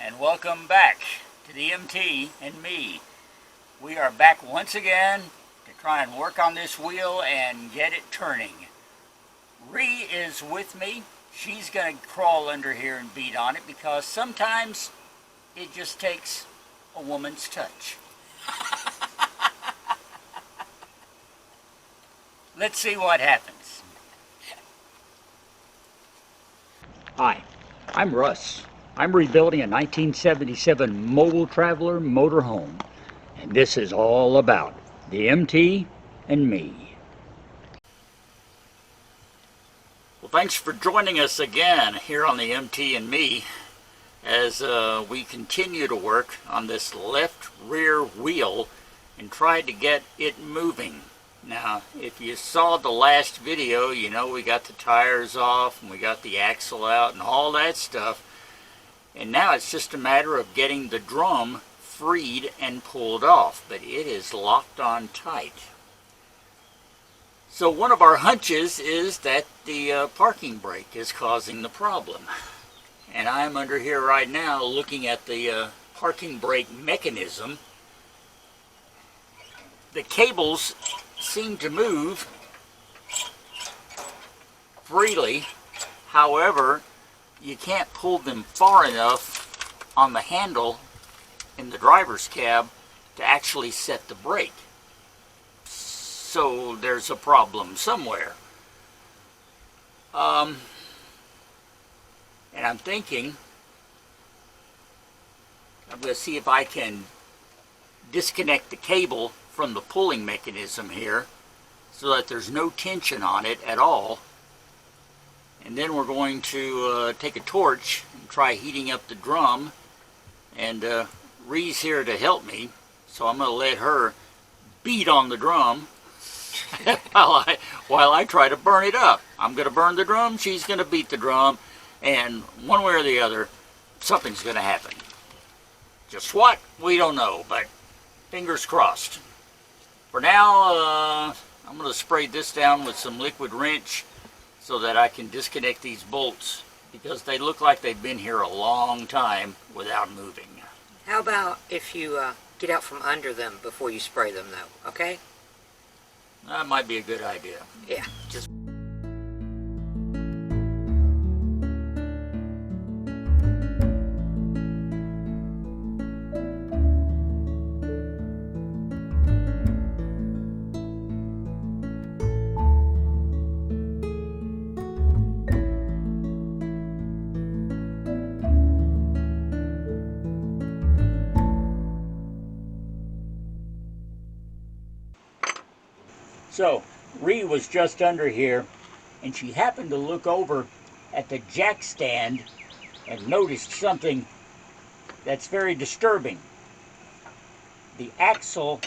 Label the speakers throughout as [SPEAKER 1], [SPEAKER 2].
[SPEAKER 1] and welcome back to the MT and me. We are back once again to try and work on this wheel and get it turning. Ree is with me. She's going to crawl under here and beat on it because sometimes it just takes a woman's touch. Let's see what happens. Hi, I'm Russ. I'm rebuilding a 1977 Mobile Traveler motorhome, and this is all about the MT and me. Well, thanks for joining us again here on the MT and me as we continue to work on this left rear wheel and try to get it moving. Now, if you saw the last video, you know we got the tires off and we got the axle out and all that stuff. And now it's just a matter of getting the drum freed and pulled off, but it is locked on tight. So one of our hunches is that the parking brake is causing the problem. And I'm under here right now looking at the parking brake mechanism. The cables seem to move freely. However, you can't pull them far enough on the handle in the driver's cab to actually set the brake. So there's a problem somewhere. And I'm thinking I'm going to see if I can disconnect the cable from the pulling mechanism here so that there's no tension on it at all. And then we're going to take a torch and try heating up the drum. And Ree's here to help me, so I'm going to let her beat on the drum while I try to burn it up. I'm going to burn the drum, she's going to beat the drum, and one way or the other, something's going to happen. Just what? We don't know, but fingers crossed. For now, I'm going to spray this down with some liquid wrench so that I can disconnect these bolts because they look like they've been here a long time without moving.
[SPEAKER 2] How about if you get out from under them before you spray them, though, okay?
[SPEAKER 1] That might be a good idea.
[SPEAKER 2] Yeah.
[SPEAKER 1] Just So, Ree was just under here, and she happened to look over at the jack stand and noticed something that's very disturbing. The axle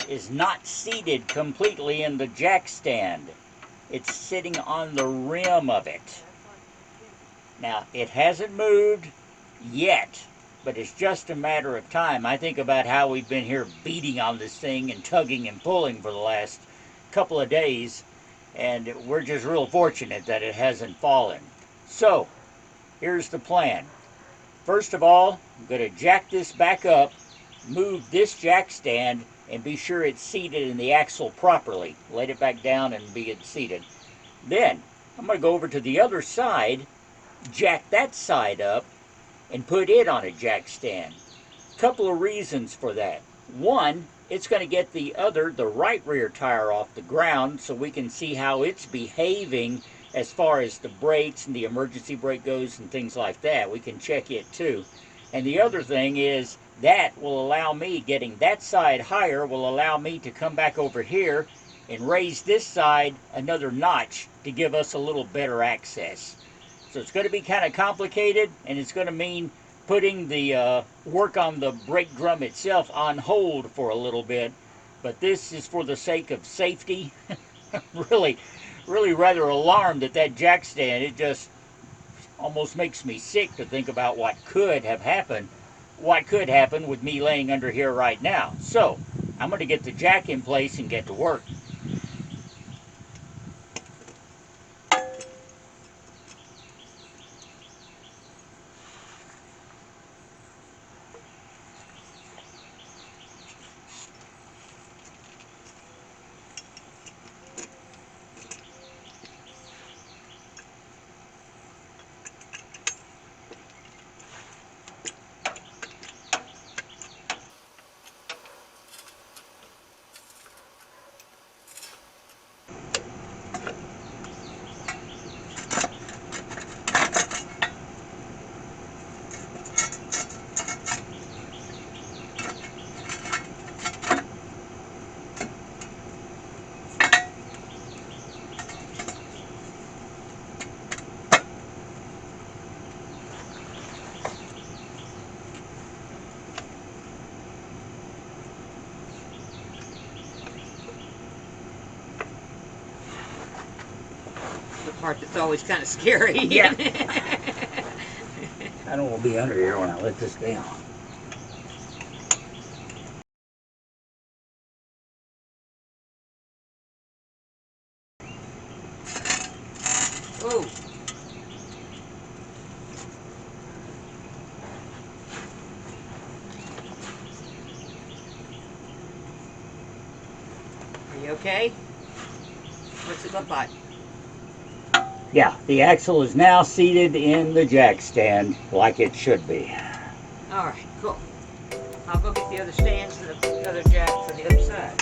[SPEAKER 1] is not seated completely in the jack stand. It's sitting on the rim of it. Now, it hasn't moved yet, but it's just a matter of time. I think about how we've been here beating on this thing and tugging and pulling for the last couple of days, and we're just real fortunate that it hasn't fallen. So here's the plan. First of all, I'm going to jack this back up, move this jack stand, and be sure it's seated in the axle properly. Let it back down and be it seated. Then I'm going to go over to the other side, jack that side up, and put it on a jack stand. Couple of reasons for that. One, it's going to get the right rear tire off the ground so we can see how it's behaving as far as the brakes and the emergency brake goes and things like that. We can check it too. And the other thing is that will allow me, getting that side higher will allow me to come back over here and raise this side another notch to give us a little better access. So it's going to be kind of complicated, and it's going to mean putting the work on the brake drum itself on hold for a little bit, but this is for the sake of safety. really rather alarmed at that jack stand. It just almost makes me sick to think about what could happen with me laying under here right now. So I'm going to get the jack in place and get to work.
[SPEAKER 2] the part that's always kind of scary.
[SPEAKER 1] Yeah. I don't want to be under here when I let this down.
[SPEAKER 2] Oh. Are you okay? What's it look like?
[SPEAKER 1] Yeah, the axle is now seated in the jack stand like it should be.
[SPEAKER 2] All right, cool. I'll go get the other stands and the other jack for the other side.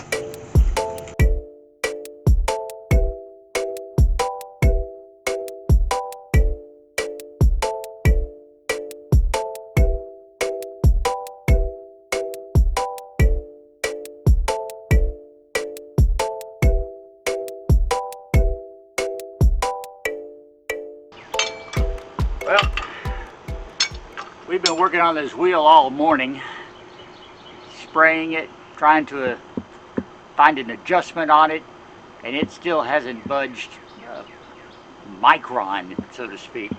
[SPEAKER 1] Well, we've been working on this wheel all morning, spraying it, trying to find an adjustment on it, and it still hasn't budged a micron, so to speak.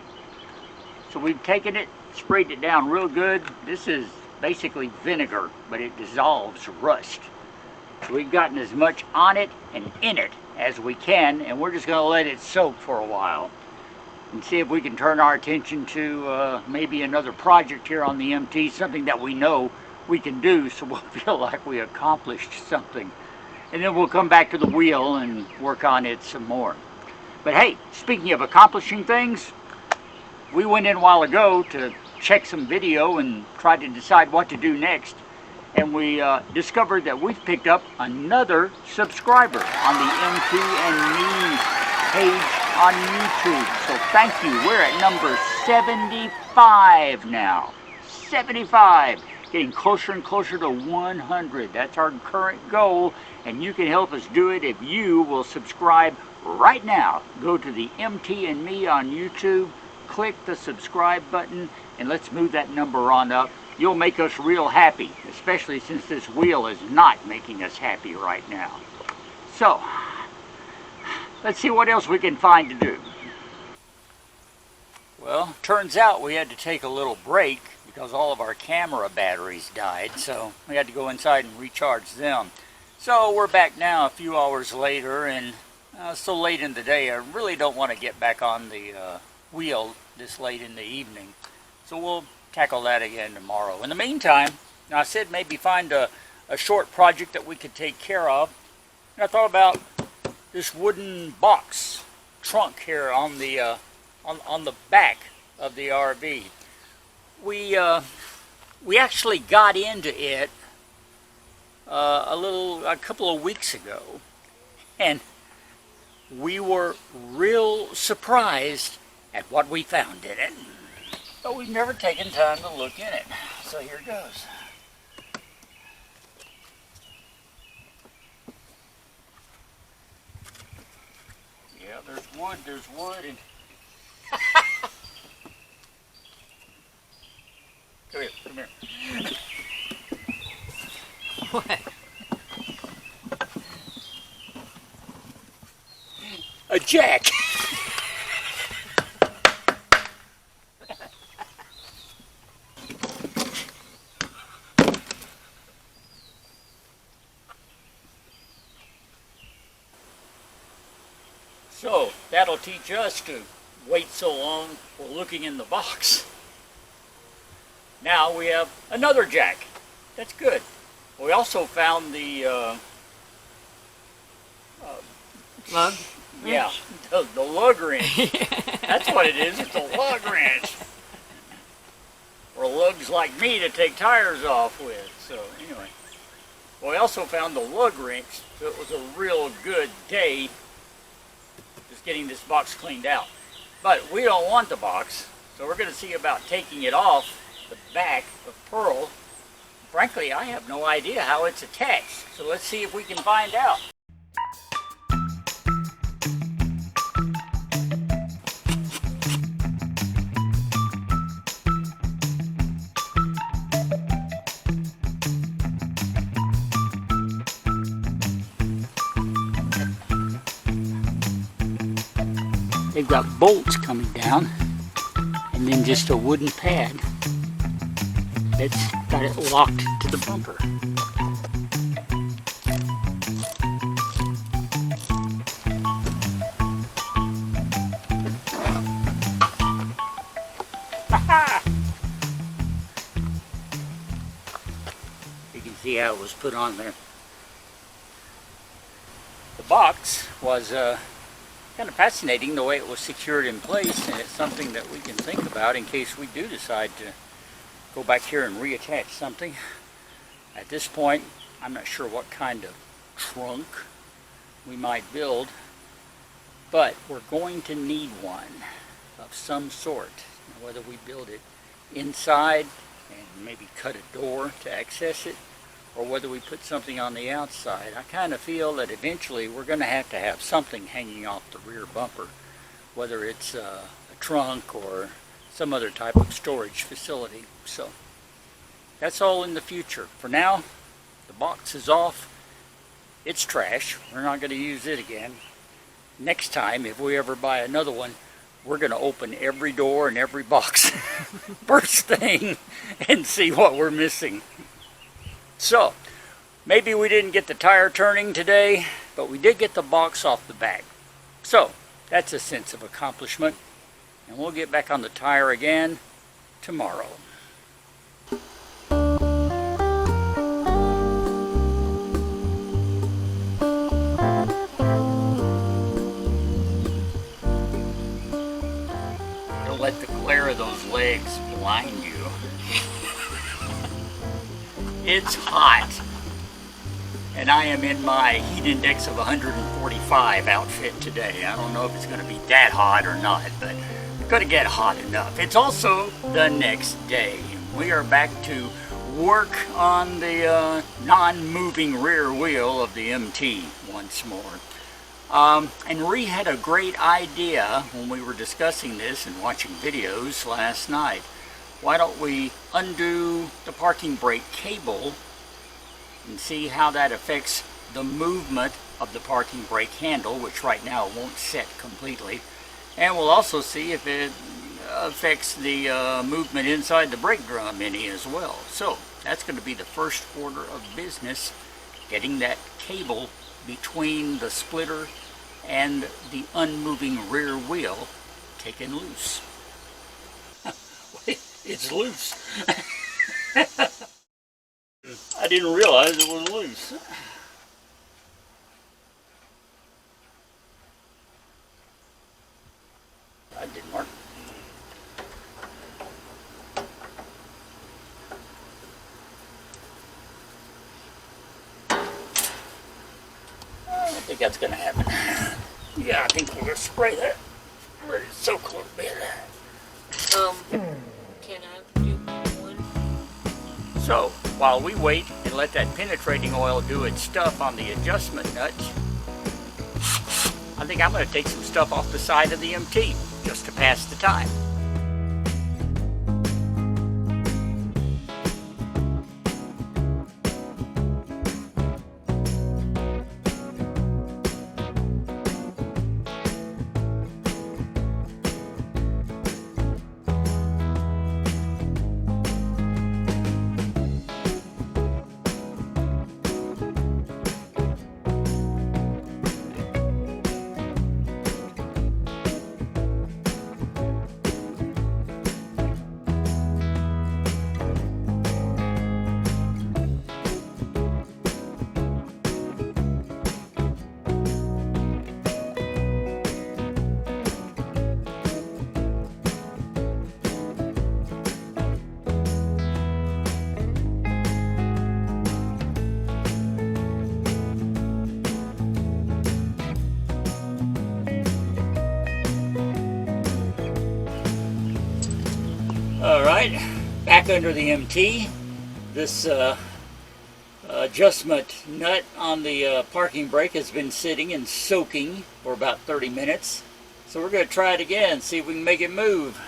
[SPEAKER 1] So we've taken it, sprayed it down real good. This is basically vinegar, but it dissolves rust. So we've gotten as much on it and in it as we can, and we're just going to let it soak for a while and see if we can turn our attention to maybe another project here on the MT, something that we know we can do, so we'll feel like we accomplished something. And then we'll come back to the wheel and work on it some more. But hey, speaking of accomplishing things, we went in a while ago to check some video and try to decide what to do next. And we discovered that we've picked up another subscriber on the MT and Me page on YouTube. So thank you. We're at number 75 now. 75. Getting closer and closer to 100. That's our current goal. And you can help us do it if you will subscribe right now. Go to the MT and Me on YouTube. Click the subscribe button. And let's move that number on up. You'll make us real happy. Especially since this wheel is not making us happy right now. So, let's see what else we can find to do. Well, turns out we had to take a little break because all of our camera batteries died, so we had to go inside and recharge them. So we're back now a few hours later, and so late in the day I really don't want to get back on the wheel this late in the evening. So we'll tackle that again tomorrow. In the meantime, I said maybe find a short project that we could take care of. And I thought about this wooden box trunk here on the back of the RV. We actually got into it a couple of weeks ago, and we were real surprised at what we found in it. But we've never taken time to look in it. So here goes. Yeah, there's wood, and come here.
[SPEAKER 2] What?
[SPEAKER 1] A jack. So that'll teach us to wait so long for looking in the box. Now we have another jack. That's good. We also found the
[SPEAKER 2] Lug?
[SPEAKER 1] yeah, the lug wrench. That's what it is. It's a lug wrench. Or lugs like me to take tires off with. So anyway, well, we also found the lug wrench. So it was a real good day just getting this box cleaned out. But we don't want the box, so we're going to see about taking it off the back of Pearl. Frankly, I have no idea how it's attached, so let's see if we can find out. they've got bolts coming down and then just a wooden pad that's got it locked to the bumper. You can see how it was put on there. The box was kind of fascinating the way it was secured in place, and it's something that we can think about in case we do decide to go back here and reattach something. At this point, I'm not sure what kind of trunk we might build, but we're going to need one of some sort. Whether we build it inside and maybe cut a door to access it, or whether we put something on the outside. I kind of feel that eventually we're going to have something hanging off the rear bumper, whether it's a trunk or some other type of storage facility. So that's all in the future. For now, the box is off. It's trash. We're not going to use it again. Next time, if we ever buy another one, we're going to open every door and every box first thing and see what we're missing. So, maybe we didn't get the tire turning today, but we did get the box off the back. So, that's a sense of accomplishment. And we'll get back on the tire again tomorrow. Don't let the glare of those legs blind you. It's hot, and I am in my heat index of 145 outfit today. I don't know if it's going to be that hot or not, but it's going to get hot enough. It's also the next day. We are back to work on the non-moving rear wheel of the MT once more. And Ree had a great idea when we were discussing this and watching videos last night. Why don't we undo the parking brake cable and see how that affects the movement of the parking brake handle, which right now won't set completely. And we'll also see if it affects the movement inside the brake drum any as well. So that's going to be the first order of business, getting that cable between the splitter and the unmoving rear wheel taken loose. It's loose. I didn't realize it was loose. That didn't work. I don't think that's going to happen. Yeah, I think we're going to spray that. Let it soak a little bit.
[SPEAKER 2] Can I do one?
[SPEAKER 1] So, while we wait and let that penetrating oil do its stuff on the adjustment nuts, I think I'm going to take some stuff off the side of the MT just to pass the time. Alright, back under the MT. This adjustment nut on the parking brake has been sitting and soaking for about 30 minutes. So we're going to try it again, see if we can make it move.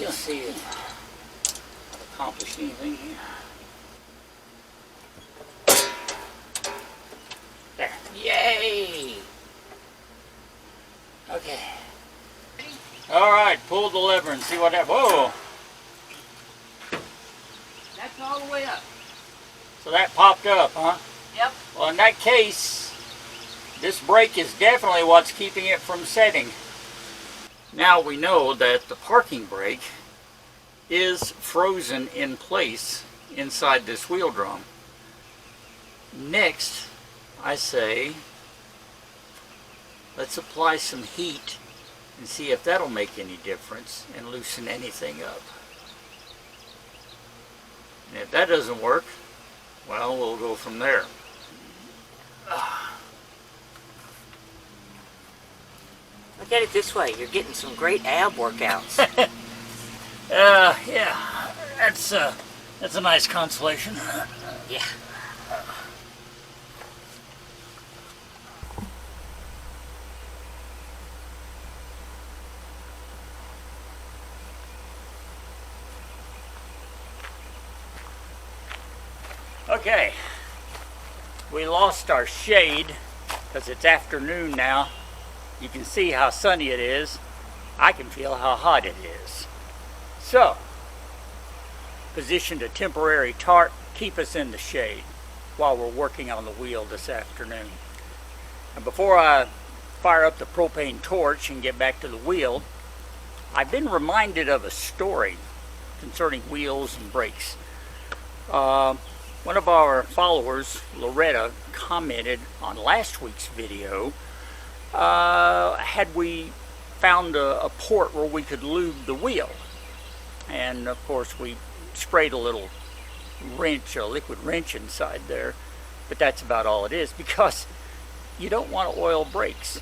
[SPEAKER 1] Let's see if I've accomplished anything here. There. Yay! Okay. Alright, pull the lever and see what happens. Whoa!
[SPEAKER 2] That's all the way up.
[SPEAKER 1] So that popped up, huh?
[SPEAKER 2] Yep.
[SPEAKER 1] Well, in that case, this brake is definitely what's keeping it from setting. Now we know that the parking brake is frozen in place inside this wheel drum. Next, I say, let's apply some heat and see if that'll make any difference and loosen anything up. And if that doesn't work, well, we'll go from there.
[SPEAKER 2] Look at it this way. You're getting some great ab workouts.
[SPEAKER 1] Yeah, that's a nice consolation.
[SPEAKER 2] Yeah.
[SPEAKER 1] Okay, we lost our shade because it's afternoon now. You can see how sunny it is. I can feel how hot it is. So, positioned a temporary tarp, keep us in the shade while we're working on the wheel this afternoon. And before I fire up the propane torch and get back to the wheel, I've been reminded of a story concerning wheels and brakes. One of our followers, Loretta, commented on last week's video, had we found a port where we could lube the wheel. And of course we sprayed a little wrench, a liquid wrench inside there, but that's about all it is, because you don't want to oil brakes.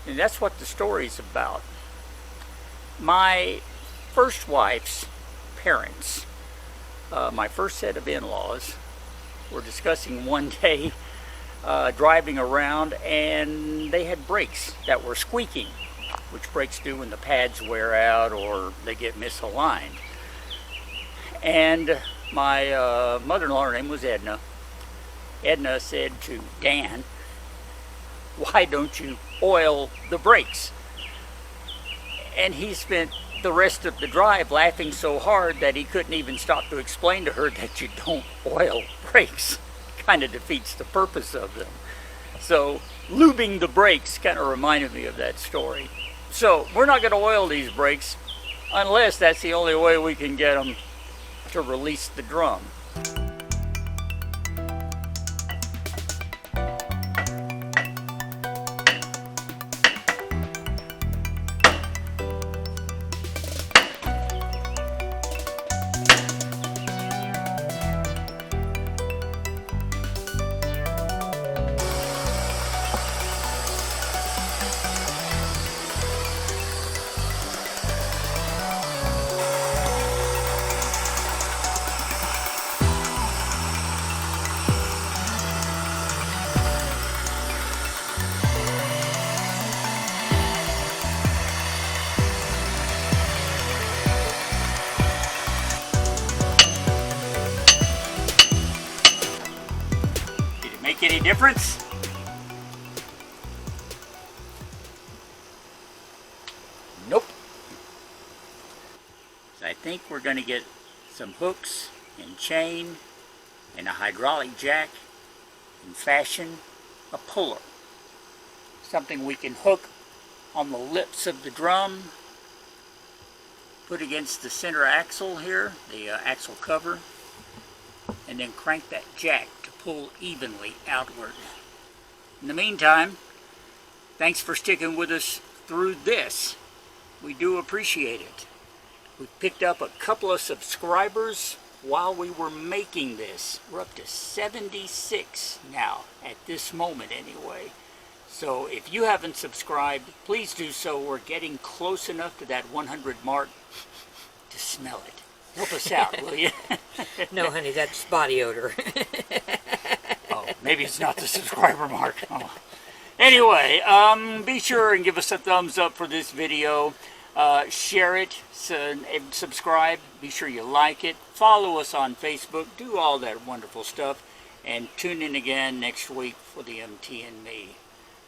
[SPEAKER 1] And that's what the story's about. My first wife's parents, my first set of in-laws, were discussing one day driving around, and they had brakes that were squeaking, which brakes do when the pads wear out or they get misaligned. And my mother-in-law, her name was Edna. Edna said to Dan, "Why don't you oil the brakes?" And he spent the rest of the drive laughing so hard that he couldn't even stop to explain to her that you don't oil brakes. Kind of defeats the purpose of them. So lubing the brakes kind of reminded me of that story. So we're not going to oil these brakes unless that's the only way we can get them to release the drum. Make any difference? Nope. So I think we're going to get some hooks and chain and a hydraulic jack and fashion a puller. Something we can hook on the lips of the drum, put against the center axle here, the axle cover, and then crank that jack to pull evenly outward. In the meantime, thanks for sticking with us through this. We do appreciate it. We picked up a couple of subscribers while we were making this. We're up to 76 now, at this moment anyway. So if you haven't subscribed, please do so. We're getting close enough to that 100 mark to smell it. Help us out, will you?
[SPEAKER 2] No, honey, that's body odor.
[SPEAKER 1] Oh, maybe it's not the subscriber mark. Oh. Anyway, be sure and give us a thumbs up for this video. Share it, and subscribe. Be sure you like it. Follow us on Facebook. Do all that wonderful stuff. And tune in again next week for the MT and Me.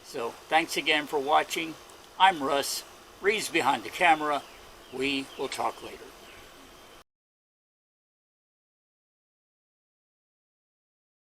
[SPEAKER 1] So thanks again for watching. I'm Russ. Reed's behind the camera. We will talk later.